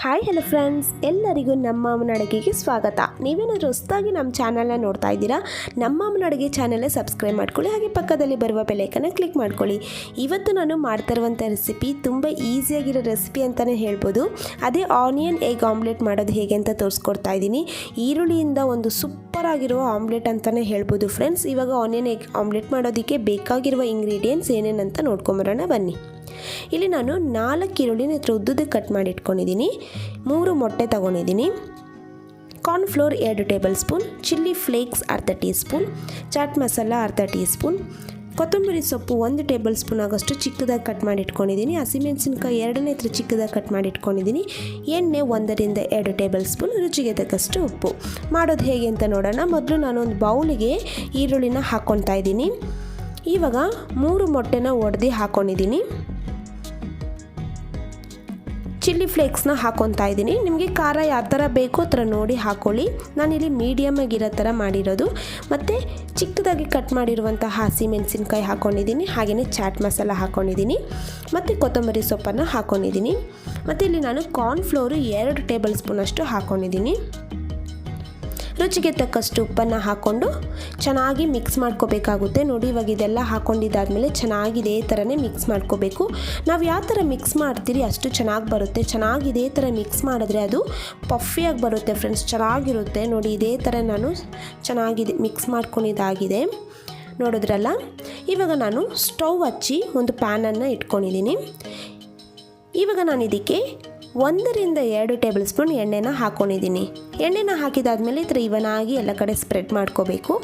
Hi hello friends, ಎಲ್ಲರಿಗೂ ನಮ್ಮ ಅಮ್ಮನ ಅಡುಗೆಗೆ ಸ್ವಾಗತ. ನೀವೇನಾದರೂ ಹೊಸದಾಗಿ ನಮ್ಮ ಚಾನಲ್ನ ನೋಡ್ತಾ ಇದ್ದೀರಾ, ನಮ್ಮ ಅಮ್ಮನ ಅಡುಗೆ ಚಾನಲ್ನ ಸಬ್ಸ್ಕ್ರೈಬ್ ಮಾಡ್ಕೊಳ್ಳಿ, ಹಾಗೆ ಪಕ್ಕದಲ್ಲಿ ಬರುವ ಬೆಲೈಕನ್ನ ಕ್ಲಿಕ್ ಮಾಡ್ಕೊಳ್ಳಿ. ಇವತ್ತು ನಾನು ಮಾಡ್ತಾ ಇರುವಂಥ ರೆಸಿಪಿ ತುಂಬ ಈಸಿಯಾಗಿರೋ ರೆಸಿಪಿ ಅಂತಲೇ ಹೇಳ್ಬೋದು. ಅದೇ ಆನಿಯನ್ ಎಗ್ ಆಮ್ಲೆಟ್ ಮಾಡೋದು ಹೇಗೆ ಅಂತ ತೋರಿಸ್ಕೊಡ್ತಾ ಇದ್ದೀನಿ. ಈರುಳ್ಳಿಯಿಂದ ಒಂದು ಸೂಪರ್ ಆಗಿರುವ ಆಮ್ಲೆಟ್ ಅಂತಲೇ ಹೇಳ್ಬೋದು ಫ್ರೆಂಡ್ಸ್. ಇವಾಗ ಆನಿಯನ್ ಎಗ್ ಆಮ್ಲೆಟ್ ಮಾಡೋದಕ್ಕೆ ಬೇಕಾಗಿರುವ ಇಂಗ್ರೀಡಿಯೆಂಟ್ಸ್ ಏನೇನಂತ ನೋಡ್ಕೊಂಬರೋಣ ಬನ್ನಿ. ಇಲ್ಲಿ ನಾನು 4 ಈರುಳ್ಳಿನ ಉದ್ದುದಕ್ಕೆ ಕಟ್ ಮಾಡಿ ಇಟ್ಕೊಂಡಿದ್ದೀನಿ, 3 ಮೊಟ್ಟೆ ತಗೊಂಡಿದ್ದೀನಿ, cornflour 2 table spoon, chilli flakes ಅರ್ಧ ಟೀ ಸ್ಪೂನ್, ಚಾಟ್ ಮಸಾಲ ಅರ್ಧ ಟೀ ಸ್ಪೂನ್, ಕೊತ್ತಂಬರಿ ಸೊಪ್ಪು 1 ಟೇಬಲ್ ಸ್ಪೂನ್ ಆಗೋಷ್ಟು ಚಿಕ್ಕದಾಗಿ ಕಟ್ ಮಾಡಿ ಇಟ್ಕೊಂಡಿದ್ದೀನಿ, ಹಸಿಮೆಣಸಿನ್ಕಾಯಿ 2 ಚಿಕ್ಕದಾಗಿ ಕಟ್ ಮಾಡಿ ಇಟ್ಕೊಂಡಿದ್ದೀನಿ, ಎಣ್ಣೆ 1 ರಿಂದ 2 ಟೇಬಲ್ ಸ್ಪೂನ್, ರುಚಿಗೆ ತಕ್ಕಷ್ಟು ಉಪ್ಪು. ಮಾಡೋದು ಹೇಗೆ ಅಂತ ನೋಡೋಣ. ಮೊದಲು ನಾನು ಒಂದು ಬೌಲಿಗೆ ಈರುಳ್ಳಿನ ಹಾಕ್ಕೊತಾ ಇದ್ದೀನಿ. ಇವಾಗ 3 ಮೊಟ್ಟೆನ ಒಡೆದು ಹಾಕ್ಕೊಂಡಿದ್ದೀನಿ. ಚಿಲ್ಲಿ ಫ್ಲೇಕ್ಸ್ನ ಹಾಕ್ಕೊತಾ ಇದ್ದೀನಿ. ನಿಮಗೆ ಖಾರ ಯಾವ ಥರ ಬೇಕೋ ಆ ಥರ ನೋಡಿ ಹಾಕ್ಕೊಳ್ಳಿ. ನಾನಿಲ್ಲಿ ಮೀಡಿಯಮ್ ಆಗಿರೋ ಥರ ಮಾಡಿರೋದು. ಮತ್ತು ಚಿಕ್ಕದಾಗಿ ಕಟ್ ಮಾಡಿರುವಂತಹ ಹಸಿಮೆಣಸಿನ್ಕಾಯಿ ಹಾಕ್ಕೊಂಡಿದ್ದೀನಿ, ಹಾಗೆಯೇ ಚಾಟ್ ಮಸಾಲ ಹಾಕ್ಕೊಂಡಿದ್ದೀನಿ, ಮತ್ತು ಕೊತ್ತಂಬರಿ ಸೊಪ್ಪನ್ನು ಹಾಕ್ಕೊಂಡಿದ್ದೀನಿ. ಮತ್ತು ಇಲ್ಲಿ ನಾನು ಕಾರ್ನ್ಫ್ಲೋರು 2 ಟೇಬಲ್ ಸ್ಪೂನಷ್ಟು ಹಾಕ್ಕೊಂಡಿದ್ದೀನಿ. ರುಚಿಗೆ ತಕ್ಕಷ್ಟು ಉಪ್ಪನ್ನು ಹಾಕ್ಕೊಂಡು ಚೆನ್ನಾಗಿ ಮಿಕ್ಸ್ ಮಾಡ್ಕೋಬೇಕಾಗುತ್ತೆ. ನೋಡಿ, ಇವಾಗ ಇದೆಲ್ಲ ಹಾಕ್ಕೊಂಡಿದ್ದಾದಮೇಲೆ ಚೆನ್ನಾಗಿ ಇದೇ ಥರನೇ ಮಿಕ್ಸ್ ಮಾಡ್ಕೋಬೇಕು. ನಾವು ಯಾವ ಥರ ಮಿಕ್ಸ್ ಮಾಡ್ತೀರಿ ಅಷ್ಟು ಚೆನ್ನಾಗಿ ಬರುತ್ತೆ. ಚೆನ್ನಾಗಿ ಇದೇ ಥರ ಮಿಕ್ಸ್ ಮಾಡಿದ್ರೆ ಅದು ಪಫಿಯಾಗಿ ಬರುತ್ತೆ ಫ್ರೆಂಡ್ಸ್, ಚೆನ್ನಾಗಿರುತ್ತೆ. ನೋಡಿ, ಇದೇ ಥರ ನಾನು ಚೆನ್ನಾಗಿದೆ ಮಿಕ್ಸ್ ಮಾಡ್ಕೊಂಡಿದ್ದಾಗಿದೆ, ನೋಡಿದ್ರಲ್ಲ. ಇವಾಗ ನಾನು ಸ್ಟವ್ ಹಚ್ಚಿ ಒಂದು ಪ್ಯಾನನ್ನು ಇಟ್ಕೊಂಡಿದ್ದೀನಿ. ಇವಾಗ ನಾನು ಇದಕ್ಕೆ 1 ರಿಂದ 2 ಟೇಬಲ್ ಸ್ಪೂನ್ ಎಣ್ಣೆನ ಹಾಕ್ಕೊಂಡಿದ್ದೀನಿ. ಎಣ್ಣೆನ ಹಾಕಿದಾದ್ಮೇಲೆ ಈ ಥರ ಇವನಾಗಿ ಎಲ್ಲ ಕಡೆ ಸ್ಪ್ರೆಡ್ ಮಾಡ್ಕೋಬೇಕು.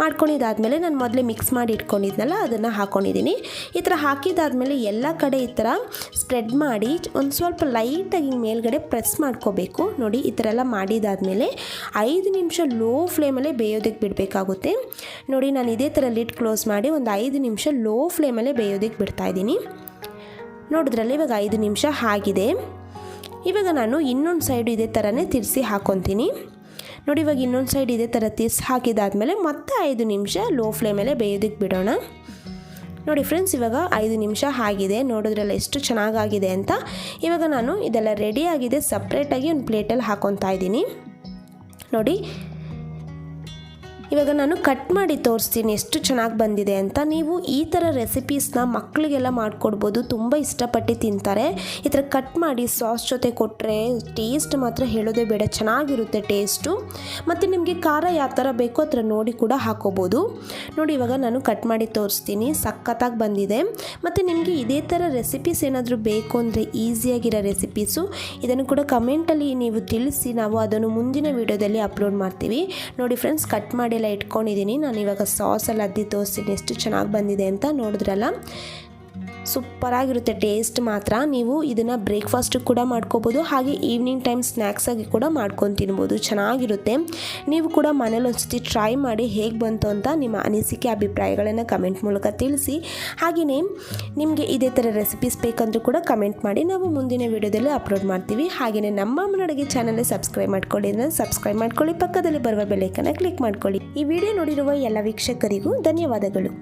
ಮಾಡ್ಕೊಂಡಿದ್ದಾದಮೇಲೆ ನಾನು ಮೊದಲೇ ಮಿಕ್ಸ್ ಮಾಡಿ ಇಟ್ಕೊಂಡಿದ್ನಲ್ಲ ಅದನ್ನು ಹಾಕ್ಕೊಂಡಿದ್ದೀನಿ. ಈ ಥರ ಹಾಕಿದಾದ್ಮೇಲೆ ಎಲ್ಲ ಕಡೆ ಈ ಥರ ಸ್ಪ್ರೆಡ್ ಮಾಡಿ ಒಂದು ಸ್ವಲ್ಪ ಲೈಟಾಗಿ ಮೇಲ್ಗಡೆ ಪ್ರೆಸ್ ಮಾಡ್ಕೋಬೇಕು. ನೋಡಿ, ಈ ಥರ ಎಲ್ಲ ಮಾಡಿದಾದ್ಮೇಲೆ 5 ನಿಮಿಷ ಲೋ ಫ್ಲೇಮಲ್ಲೇ ಬೇಯೋದಕ್ಕೆ ಬಿಡಬೇಕಾಗುತ್ತೆ. ನೋಡಿ, ನಾನು ಇದೇ ಥರ ಲಿಡ್ ಕ್ಲೋಸ್ ಮಾಡಿ ಒಂದು 5 ನಿಮಿಷ ಲೋ ಫ್ಲೇಮಲ್ಲೇ ಬೇಯೋದಕ್ಕೆ ಬಿಡ್ತಾಯಿದ್ದೀನಿ. ನೋಡಿದ್ರಲ್ಲಿ ಇವಾಗ 5 ನಿಮಿಷ ಆಗಿದೆ. ಇವಾಗ ನಾನು ಇನ್ನೊಂದು ಸೈಡು ಇದೇ ಥರನೇ ತಿರ್ಸಿ ಹಾಕ್ಕೊತೀನಿ. ನೋಡಿ, ಇವಾಗ ಇನ್ನೊಂದು ಸೈಡ್ ಇದೇ ಥರ ತಿರ್ಸಿ ಹಾಕಿದಾದ್ಮೇಲೆ ಮತ್ತೆ 5 ನಿಮಿಷ ಲೋ ಫ್ಲೇಮಲ್ಲೇ ಬೇಯೋದಕ್ಕೆ ಬಿಡೋಣ. ನೋಡಿ ಫ್ರೆಂಡ್ಸ್, ಇವಾಗ 5 ನಿಮಿಷ ಆಗಿದೆ. ನೋಡಿದ್ರಲ್ಲ ಎಷ್ಟು ಚೆನ್ನಾಗಾಗಿದೆ ಅಂತ. ಇವಾಗ ನಾನು ಇದೆಲ್ಲ ರೆಡಿ ಆಗಿದೆ, ಸಪ್ರೇಟಾಗಿ ಒಂದು ಪ್ಲೇಟಲ್ಲಿ ಹಾಕ್ಕೊತಾ ಇದ್ದೀನಿ. ನೋಡಿ, ಇವಾಗ ನಾನು ಕಟ್ ಮಾಡಿ ತೋರಿಸ್ತೀನಿ ಎಷ್ಟು ಚೆನ್ನಾಗಿ ಬಂದಿದೆ ಅಂತ. ನೀವು ಈ ಥರ ರೆಸಿಪೀಸ್ನ ಮಕ್ಕಳಿಗೆಲ್ಲ ಮಾಡಿಕೊಡ್ಬೋದು, ತುಂಬ ಇಷ್ಟಪಟ್ಟು ತಿಂತಾರೆ. ಈ ಥರ ಕಟ್ ಮಾಡಿ ಸಾಸ್ ಜೊತೆ ಕೊಟ್ಟರೆ ಟೇಸ್ಟ್ ಮಾತ್ರ ಹೇಳೋದೇ ಬೇಡ, ಚೆನ್ನಾಗಿರುತ್ತೆ ಟೇಸ್ಟು. ಮತ್ತು ನಿಮಗೆ ಖಾರ ಯಾವ ಥರ ಬೇಕೋ ಆ ಥರ ನೋಡಿ ಕೂಡ ಹಾಕೋಬೋದು. ನೋಡಿ, ಇವಾಗ ನಾನು ಕಟ್ ಮಾಡಿ ತೋರಿಸ್ತೀನಿ, ಸಖತ್ತಾಗಿ ಬಂದಿದೆ. ಮತ್ತು ನಿಮಗೆ ಇದೇ ಥರ ರೆಸಿಪೀಸ್ ಏನಾದರೂ ಬೇಕು ಅಂದರೆ ಈಸಿಯಾಗಿರೋ ರೆಸಿಪೀಸು ಇದನ್ನು ಕೂಡ ಕಮೆಂಟಲ್ಲಿ ನೀವು ತಿಳಿಸಿ, ನಾವು ಅದನ್ನು ಮುಂದಿನ ವೀಡಿಯೋದಲ್ಲಿ ಅಪ್ಲೋಡ್ ಮಾಡ್ತೀವಿ. ನೋಡಿ ಫ್ರೆಂಡ್ಸ್, ಕಟ್ ಮಾಡಿ ಎಲ್ಲ ಇಟ್ಕೊಂಡಿದ್ದೀನಿ. ನಾನು ಇವಾಗ ಸಾಸಲ್ಲಿ ಅದ್ದಿ ತೋರಿಸ್ತೀನಿ ಎಷ್ಟು ಚೆನ್ನಾಗಿ ಬಂದಿದೆ ಅಂತ. ನೋಡಿದ್ರಲ್ಲ, ಸೂಪರಾಗಿರುತ್ತೆ ಟೇಸ್ಟ್ ಮಾತ್ರ. ನೀವು ಇದನ್ನು ಬ್ರೇಕ್ಫಾಸ್ಟಿಗೆ ಕೂಡ ಮಾಡ್ಕೋಬೋದು, ಹಾಗೆ ಈವ್ನಿಂಗ್ ಟೈಮ್ ಸ್ನ್ಯಾಕ್ಸಾಗಿ ಕೂಡ ಮಾಡ್ಕೊಂಡು ತಿನ್ಬೋದು, ಚೆನ್ನಾಗಿರುತ್ತೆ. ನೀವು ಕೂಡ ಮನೇಲಿ ಒಂದ್ಸತಿ ಟ್ರೈ ಮಾಡಿ ಹೇಗೆ ಬಂತು ಅಂತ ನಿಮ್ಮ ಅನಿಸಿಕೆ ಅಭಿಪ್ರಾಯಗಳನ್ನು ಕಮೆಂಟ್ ಮೂಲಕ ತಿಳಿಸಿ. ಹಾಗೆಯೇ ನಿಮಗೆ ಇದೇ ಥರ ರೆಸಿಪೀಸ್ ಬೇಕಂದ್ರೂ ಕೂಡ ಕಮೆಂಟ್ ಮಾಡಿ, ನಾವು ಮುಂದಿನ ವೀಡಿಯೋದಲ್ಲಿ ಅಪ್ಲೋಡ್ ಮಾಡ್ತೀವಿ. ಹಾಗೆಯೇ ನಮ್ಮ ಅಮ್ಮನ ಅಡುಗೆ ಚಾನಲ್ಗೆ ಸಬ್ಸ್ಕ್ರೈಬ್ ಮಾಡ್ಕೊಳ್ಳಿ ಅಂದರೆ ಸಬ್ಸ್ಕ್ರೈಬ್ ಮಾಡ್ಕೊಳ್ಳಿ, ಪಕ್ಕದಲ್ಲಿ ಬರುವ ಬೆಲೈಕನ್ನ ಕ್ಲಿಕ್ ಮಾಡ್ಕೊಳ್ಳಿ. ಈ ವಿಡಿಯೋ ನೋಡಿರುವ ಎಲ್ಲ ವೀಕ್ಷಕರಿಗೂ ಧನ್ಯವಾದಗಳು.